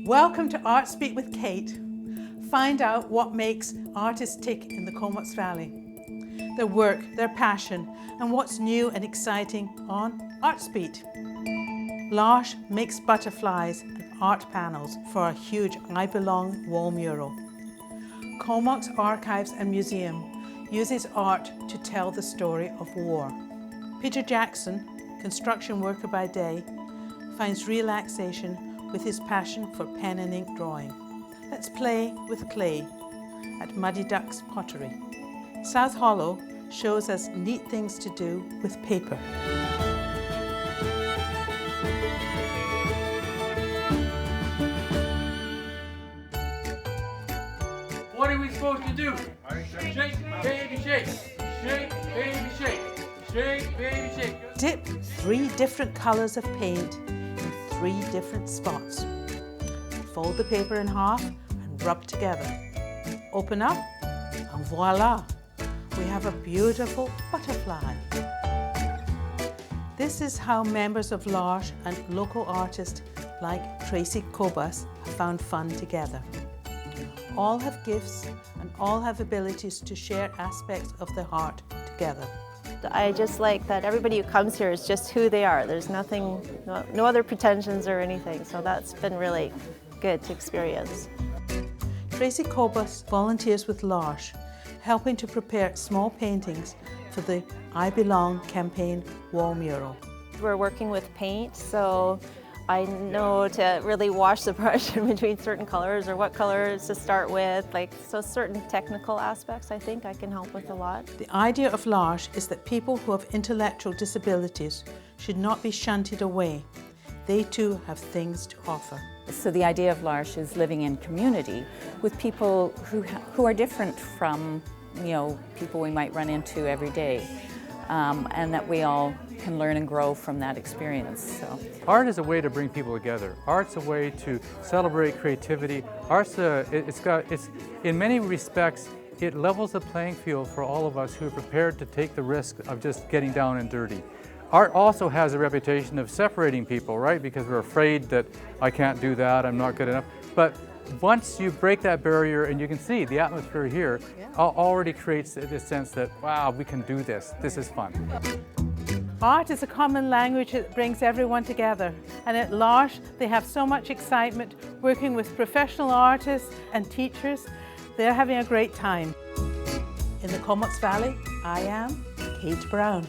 Welcome to Art Speak with Kate. Find out what makes artists tick in the Comox Valley, their work, their passion, and what's new and exciting on Art Speak. Lars makes butterflies and art panels for a huge I Belong wall mural. Comox Archives and Museum uses art to tell the story of war. Peter Jackson, construction worker by day, finds relaxation with his passion for pen and ink drawing. Let's play with clay at Muddy Duck's Pottery. South Hollow shows us neat things to do with paper. What are we supposed to do? Shake, baby, shake. Shake, baby, shake. Shake, baby, shake. Dip 3 different colors of paint in 3 different spots. Fold the paper in half and rub together. Open up and voila! We have a beautiful butterfly. This is how members of Lars and local artists like Tracy Cobus have found fun together. All have gifts and all have abilities to share aspects of their heart together. I just like that everybody who comes here is just who they are. There's nothing, no other pretensions or anything, so that's been really good to experience. Tracy Cobus volunteers with Lars, helping to prepare small paintings for the I Belong campaign wall mural. We're working with paint, so I know to really wash the brush in between certain colors or what colors to start with. So certain technical aspects I think I can help with a lot. The idea of Lars is that people who have intellectual disabilities should not be shunted away. They too have things to offer. So the idea of Lars is living in community with people who are different from, people we might run into every day. And that we all can learn and grow from that experience. So. Art is a way to bring people together. Art's a way to celebrate creativity. Art's in many respects, it levels the playing field for all of us who are prepared to take the risk of just getting down and dirty. Art also has a reputation of separating people, right? Because we're afraid that I can't do that, I'm not good enough. But once you break that barrier, and you can see the atmosphere here already creates this sense that, wow, we can do this. This is fun. Art is a common language that brings everyone together. And at Lars, they have so much excitement working with professional artists and teachers. They're having a great time. In the Comox Valley, I am Kate Brown.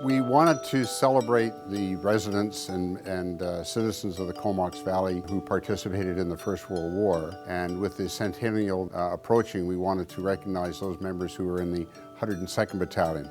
We wanted to celebrate the residents and citizens of the Comox Valley who participated in the First World War. And with the centennial approaching, we wanted to recognize those members who were in the 102nd Battalion,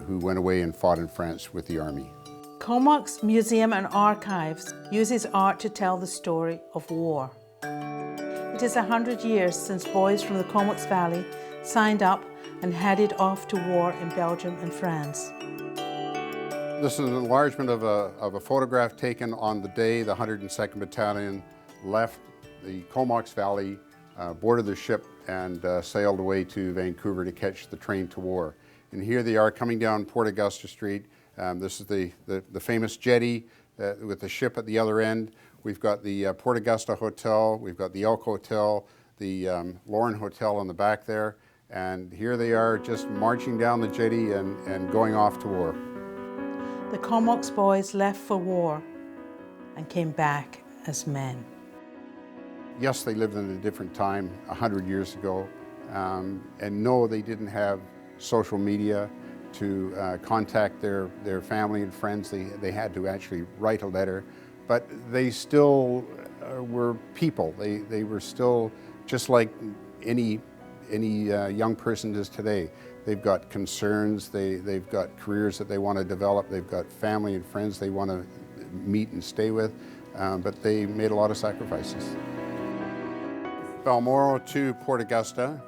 who went away and fought in France with the Army. Comox Museum and Archives uses art to tell the story of war. It is 100 years since boys from the Comox Valley signed up and headed off to war in Belgium and France. This is an enlargement of a photograph taken on the day the 102nd Battalion left the Comox Valley, boarded the ship and sailed away to Vancouver to catch the train to war. And here they are coming down Port Augusta Street. This is the famous jetty with the ship at the other end. We've got the Port Augusta Hotel, we've got the Elk Hotel, the Lorne Hotel on the back there. And here they are just marching down the jetty and going off to war. The Comox boys left for war and came back as men. Yes, they lived in a different time, 100 years ago. And no, they didn't have social media to contact their family and friends. They had to actually write a letter. But they still were people. They were still just like any young person is today. They've got concerns, they've got careers that they want to develop, they've got family and friends they want to meet and stay with, but they made a lot of sacrifices. Balmoral to Port Augusta,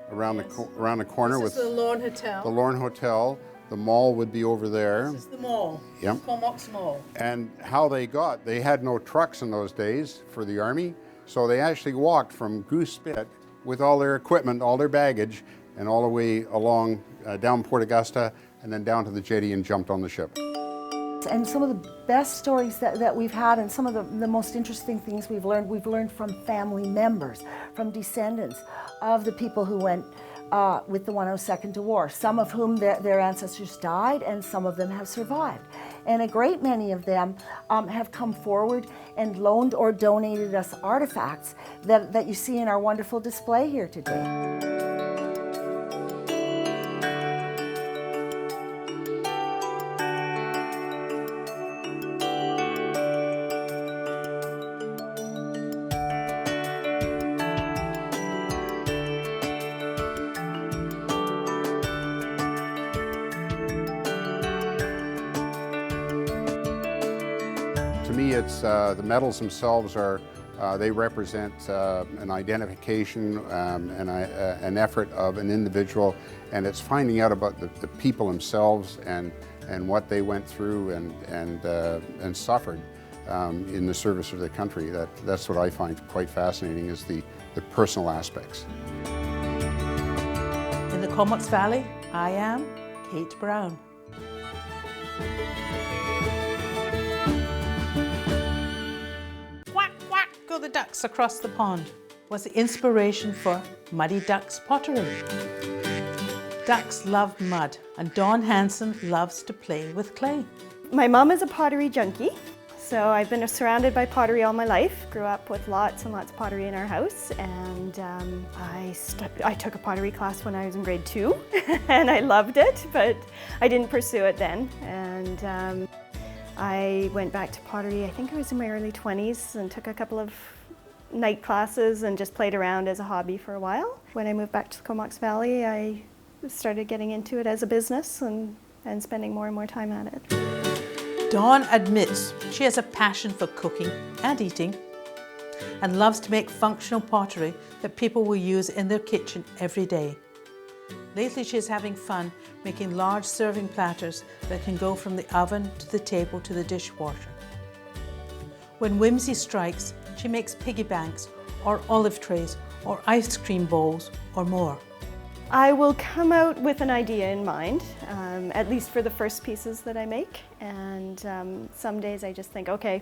around the corner with the Lorne Hotel. The Lorne Hotel. The mall would be over there. This is the mall, Yep. Comox Mall. And how they had no trucks in those days for the Army, so they actually walked from Goose Spit with all their equipment, all their baggage, and all the way along down Port Augusta and then down to the jetty and jumped on the ship. And some of the best stories that we've had, and some of the most interesting things we've learned from family members, from descendants of the people who went with the 102nd to war, some of whom their ancestors died and some of them have survived. And a great many of them have come forward and loaned or donated us artifacts that you see in our wonderful display here today. To me, it's the medals themselves are, they represent an identification and an effort of an individual, and it's finding out about the people themselves and what they went through and suffered in the service of the country. That's what I find quite fascinating, is the personal aspects. In the Comox Valley, I am Kate Brown. Quack, quack, go the ducks across the pond was the inspiration for Muddy Ducks pottery. Ducks love mud, and Dawn Hansen loves to play with clay. My mom is a pottery junkie, so I've been surrounded by pottery all my life. Grew up with lots and lots of pottery in our house, and I took a pottery class when I was in grade 2, and I loved it, but I didn't pursue it then. And I went back to pottery, I think I was in my early 20s, and took a couple of night classes and just played around as a hobby for a while. When I moved back to the Comox Valley, I started getting into it as a business and spending more and more time at it. Dawn admits she has a passion for cooking and eating and loves to make functional pottery that people will use in their kitchen every day. Lately, she is having fun making large serving platters that can go from the oven to the table to the dishwasher. When whimsy strikes, she makes piggy banks or olive trays or ice cream bowls or more. I will come out with an idea in mind, at least for the first pieces that I make. And some days I just think, okay,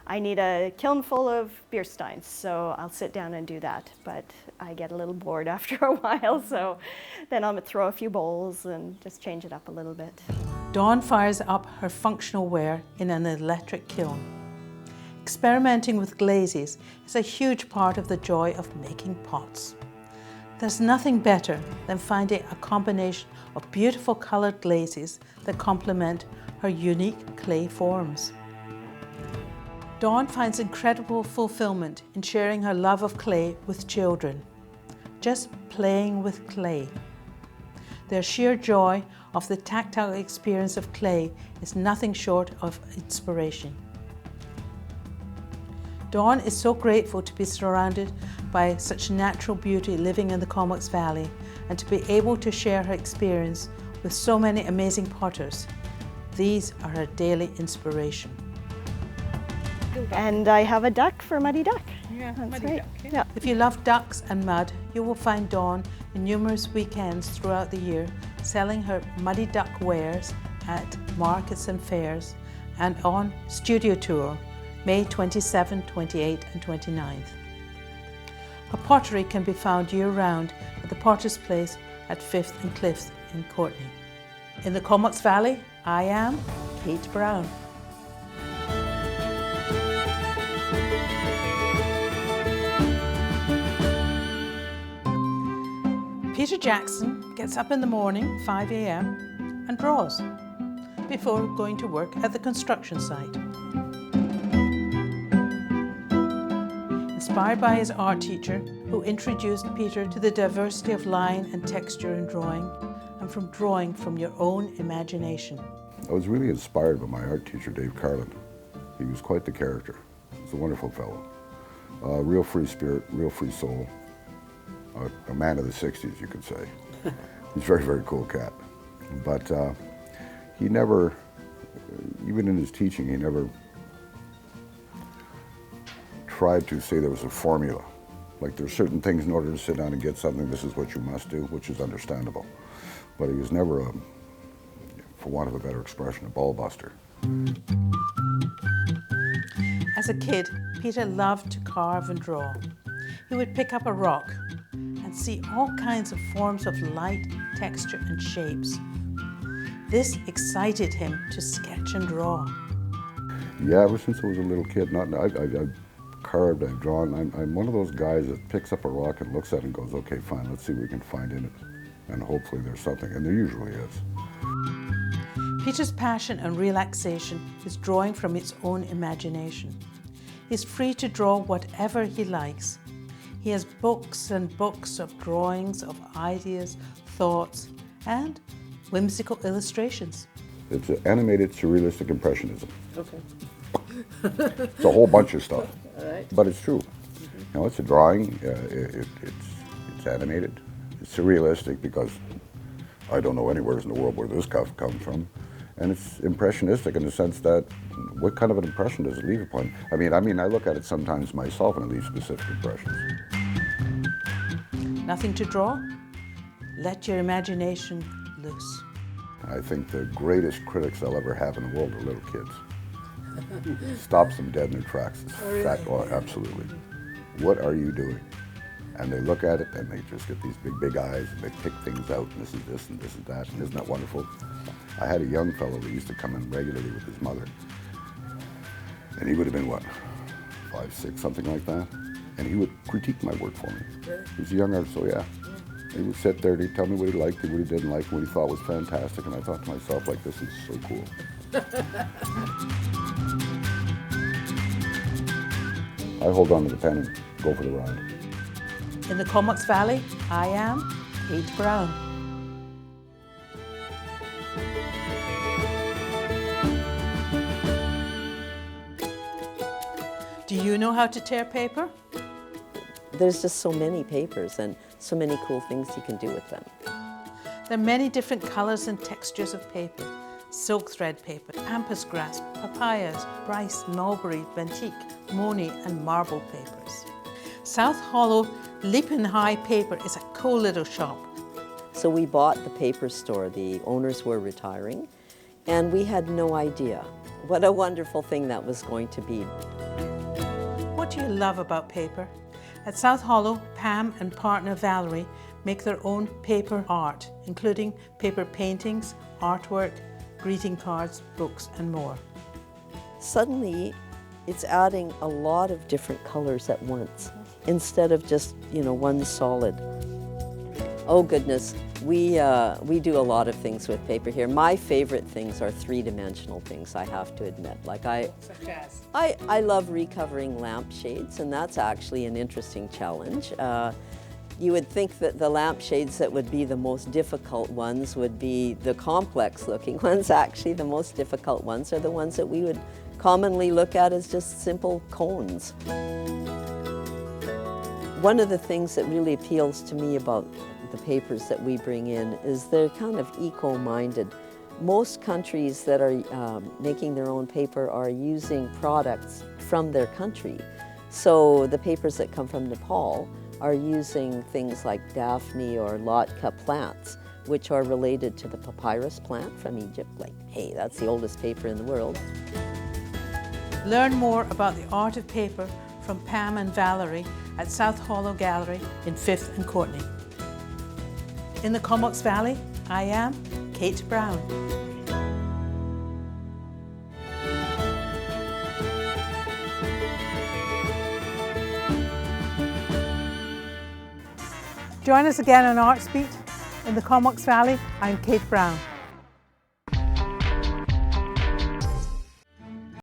I need a kiln full of beer steins, so I'll sit down and do that. But I get a little bored after a while, so then I'll throw a few bowls and just change it up a little bit. Dawn fires up her functional ware in an electric kiln. Experimenting with glazes is a huge part of the joy of making pots. There's nothing better than finding a combination of beautiful colored glazes that complement her unique clay forms. Dawn finds incredible fulfillment in sharing her love of clay with children. Just playing with clay. Their sheer joy of the tactile experience of clay is nothing short of inspiration. Dawn is so grateful to be surrounded by such natural beauty living in the Comox Valley and to be able to share her experience with so many amazing potters. These are her daily inspiration. And I have a duck for Muddy Duck. Yeah, That's Muddy right. Duck, yeah. Yeah. If you love ducks and mud, you will find Dawn in numerous weekends throughout the year selling her Muddy Duck wares at markets and fairs and on studio tour May 27, 28 and 29th. Her pottery can be found year-round at the Potter's Place at 5th and Cliffs in Courtenay. In the Comox Valley, I am Kate Brown. Peter Jackson gets up in the morning, 5 a.m, and draws before going to work at the construction site. Inspired by his art teacher, who introduced Peter to the diversity of line and texture in drawing, and from drawing from your own imagination. I was really inspired by my art teacher, Dave Carlin. He was quite the character. He was a wonderful fellow. Real free spirit, real free soul. A man of the 60s, you could say. He's a very, very cool cat. But he never, even in his teaching, he never tried to say there was a formula. Like there's certain things in order to sit down and get something, this is what you must do, which is understandable. But he was never for want of a better expression, a ball buster. As a kid, Peter loved to carve and draw. He would pick up a rock and see all kinds of forms of light, texture and shapes. This excited him to sketch and draw. Yeah, ever since I was a little kid, I've carved, I've drawn. I'm one of those guys that picks up a rock and looks at it and goes, okay, fine, let's see what we can find in it. And hopefully there's something, and there usually is. Peter's passion and relaxation is drawing from his own imagination. He's free to draw whatever he likes. He has books and books of drawings, of ideas, thoughts, and whimsical illustrations. It's an animated surrealistic impressionism. Okay. It's a whole bunch of stuff, All right. but it's true. You know, it's a drawing, it's animated, it's surrealistic because I don't know anywhere in the world where this stuff comes from. And it's impressionistic in the sense that what kind of an impression does it leave upon? I mean, I look at it sometimes myself and it leaves specific impressions. Nothing to draw? Let your imagination loose. I think the greatest critics I'll ever have in the world are little kids. Stops them dead in their tracks. Oh, absolutely. What are you doing? And they look at it and they just get these big eyes and they pick things out, and this is this and this is that, and isn't that wonderful? I had a young fellow that used to come in regularly with his mother, and he would have been, what, 5, 6, something like that? And he would critique my work for me. He was a young artist, so yeah. He would sit there and he'd tell me what he liked and what he didn't like, what he thought was fantastic, and I thought to myself, like, this is so cool. I hold on to the pen and go for the ride. In the Comox Valley, I am Kate Brown. Do you know how to tear paper? There's just so many papers and so many cool things you can do with them. There are many different colors and textures of paper. Silk thread paper, pampas grass, papayas, rice, mulberry, batik, moni and marble papers. South Hollow Leaping High Paper is a cool little shop. So we bought the paper store. The owners were retiring, and we had no idea what a wonderful thing that was going to be. What do you love about paper? At South Hollow, Pam and partner Valerie make their own paper art, including paper paintings, artwork, greeting cards, books and more. Suddenly, it's adding a lot of different colors at once, instead of just, one solid. Oh goodness, we do a lot of things with paper here. My favorite things are three-dimensional things, I have to admit. Such as? I love recovering lampshades, and that's actually an interesting challenge. You would think that the lampshades that would be the most difficult ones would be the complex-looking ones. Actually, the most difficult ones are the ones that we would commonly look at as just simple cones. One of the things that really appeals to me about the papers that we bring in is they're kind of eco-minded. Most countries that are making their own paper are using products from their country. So the papers that come from Nepal are using things like Daphne or Latka plants, which are related to the papyrus plant from Egypt. Like, hey, that's the oldest paper in the world. Learn more about the art of paper from Pam and Valerie at South Hollow Gallery in 5th and Courtney. In the Comox Valley, I am Kate Brown. Join us again on ArtsBeat. In the Comox Valley, I'm Kate Brown.